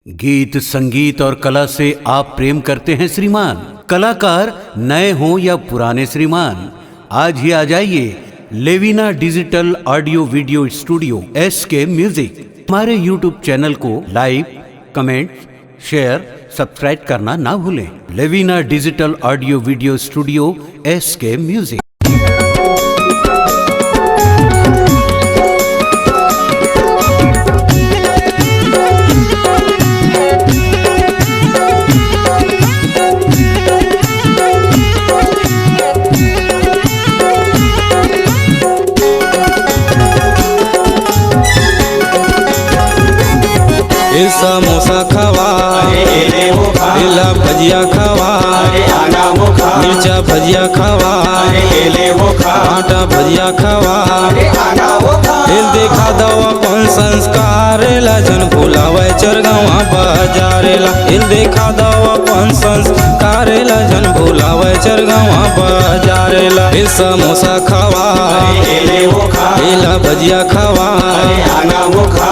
गीत संगीत और कला से आप प्रेम करते हैं श्रीमान। कलाकार नए हों या पुराने श्रीमान, आज ही आ जाइए Levina digital audio video studio SK music. हमारे YouTube चैनल को लाइक, कमेंट, शेयर, सब्सक्राइब करना ना भूलें। Levina digital audio video studio SK music. Samosa खावा, इला भजिया खावा, मिर्चा भजिया खावा, आटा भजिया खावा। इल देखा दवा अपन संस्कार ला जन भुलावे चरगावा बाजारेला। इल देखा दवा अपन संस्कार ला जन भुलावे चरगावा बाजारेला। इल समोसा खावा, इला भजिया खावा,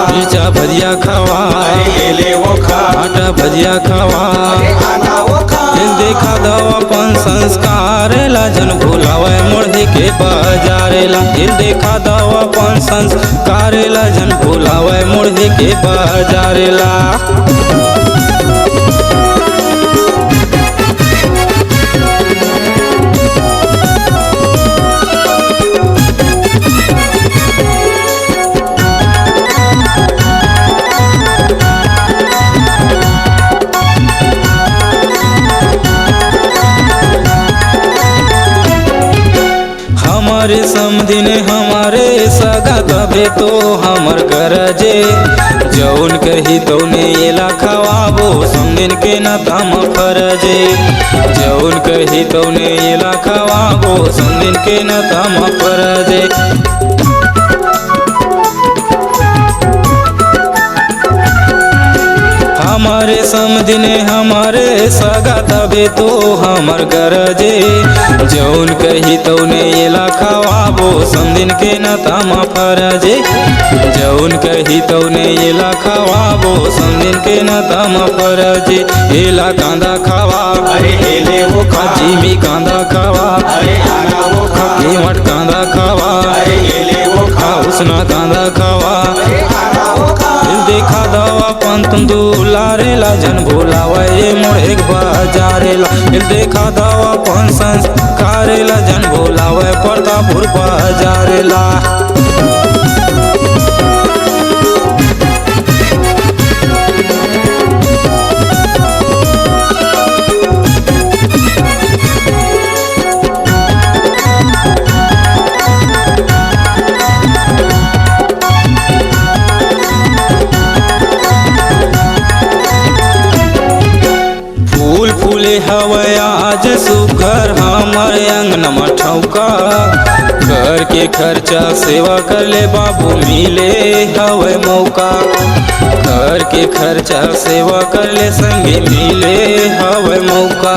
मिर्चा भजिया खावा, आटा भजिया खावा। इल देखा दवा अपन संस्कार ला जन भुलावे मुर्दे के बाजारेला। इल देखा दवा अपन संस्कार ला जन भुलावे मुर्दे के बाजारेला। हमारे समदिन हमारे सगा कबे तो हमर गरजे जौन कही तौने एला खवाबो समदिन के न तम फरजे। जौन कही तौने एला खवाबो समदिन के न तम फरजे। हमारे समदिने हमारे सगा तबे तो हमर गरजे जौन कही तौने एला खवाबो समदिन के न तम फरजे। जौन कही तौने एला खवाबो समदिन के न तम फरजे। एला कांदा खावा, जिमी कांदा खावा, केवट कांदा खावा, उसना कांदा खावा। देखा दवा अपन तुम दुलारे ला जन भुलावे ये मोर एक बाजारेला। देखा दवा अपन संस्कार ला जन भुलावे प्रतापपुर बाजारेला। हवे आज सुघर हमर अंगना मठौका। घर के खर्चा सेवा कर ले बाबू मिले हवे मौका। घर के खर्चा सेवा कर ले संगे मिले हवे मौका।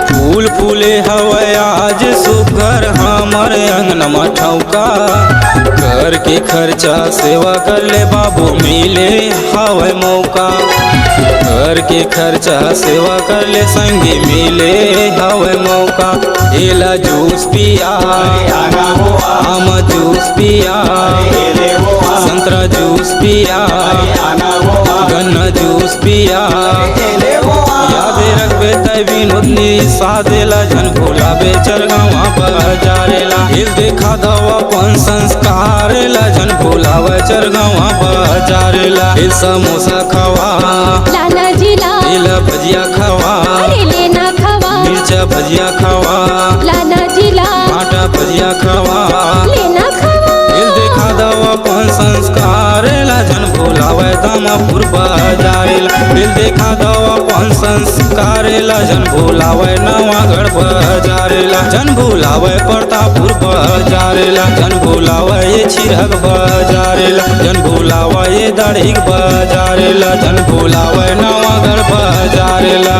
फूल फूले हवे आज सुघर हमर अंगना मठौका। घर के खर्चा सेवा कर ले बाबू मिले हवे मौका। घर के खर्चा सेवा कर ले संगे मिले हवे मौका। एला जूस पिया, आम जूस पिया, संतरा जूस पिया, गन्ना जूस पिया। यादे रखबे तै विनोदनी सादेला जन भुलाबे चरगावा बाजारेला। इल देखा दवा अपन संस्कार ला जन भुलावे चरगावा बाजारेला। इल समोसा खावा, लाला जिला, इल भजिया खावा, अरे लेना खावा, मिर्चा भजिया खावा, लाला जिला, आटा भजिया खावा, लेना खावा। इल देखा दवा अपन संस्कार ला जन भुलावे दामापुर बाजारेला। इल देखा दवा अपन संस्कार ला जन भुलावे नवागढ़ बाजारेला। जन भुलावे प्रतापपुर बाजारेला। जन भुलावे ये चिरग बाजारेला। जन भुलावे ये दाढ़ीक बाजारेला। जन भुलावे नवागढ़ बाजारेला।